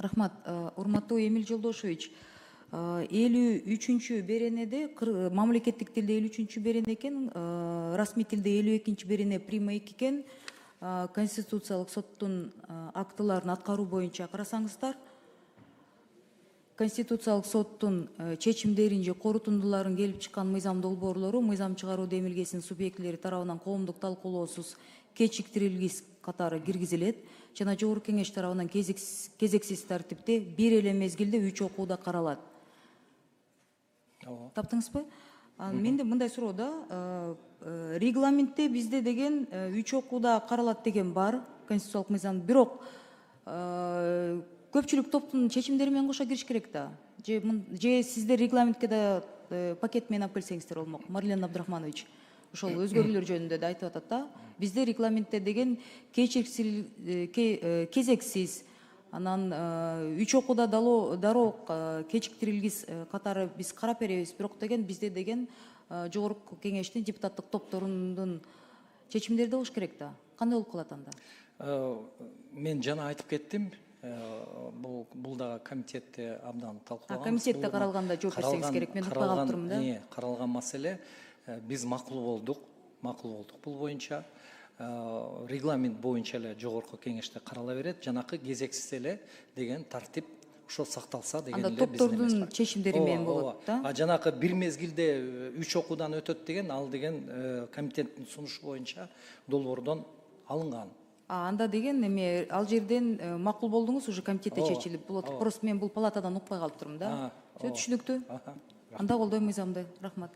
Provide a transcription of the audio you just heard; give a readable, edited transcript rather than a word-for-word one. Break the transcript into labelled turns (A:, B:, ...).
A: Рахмат. Урматтуу Эмил Жолдошевич, 53-чү беренеде, мамлекеттик тилде 53-чү берене экен, расмий тилде 52-чи берене прима 2 экен. Конституциялык соттун актыларын аткаруу боюнча карасаңыздар, Конституциялык соттун чечимдерин же корутундуларын келип чыккан мыйзам долбоорлору мыйзам чыгаруу демилгесинин субъектилери тарабынан коомдук талкуулоосуз кечиктирилгис катары киргизилет жана Жогорку Кеңеш тарабынан кезексиз тартипте бир эле мезгилде 3 окууда каралат. Таптыңызбы? Менде мындай суроо да, регламентте бизде деген 3 окууда каралат деген бар, конституциялык мыйзам, бирок көпчүлүк топтун чечимдери менен кошо кириш керек да. Же сиздер регламентке да пакет менен алып келсеңиздер болмок. Марлен Абдрахманович ошол өзгөрүүлөр жөнүндө да айтып атат да. Бизде регламентте деген кезексиз, анан 3 окууда дароо кечиктирилгис катары биз карап беребиз. Бирок деген бизде деген Жогорку Кеңештин депутаттык топторунун чечимдери да болуш керек да. Кандай болуп калат анда?
B: Мен жана айтып кеттим. Бул да комитетте абдан талкууланган.
A: Комитетте каралганда жооп берсеңиз керек. Мен укпай калыптырмын да.
B: Каралган маселе, биз макул болдук бул боюнча. Регламент боюнча эле Жогорку Кеңеште карала берет. Жанакы кезексиз эле деген тартип ошол сакталса деген эле биздин эмес.
A: Анда топтордун чечимдери менен болот да.
B: Жанакы бир мезгилде 3 окуудан өтөт деген, ал деген комитеттин сунушу боюнча долбоордон алынган.
A: Анда деген эме ал жерден макул болдуңуз, уже комитетте чечилип болот. Просто мен бул палатадан укпай калыптырмын да. Түшүнүктүү. Анда колдойм мыйзамды. Рахмат.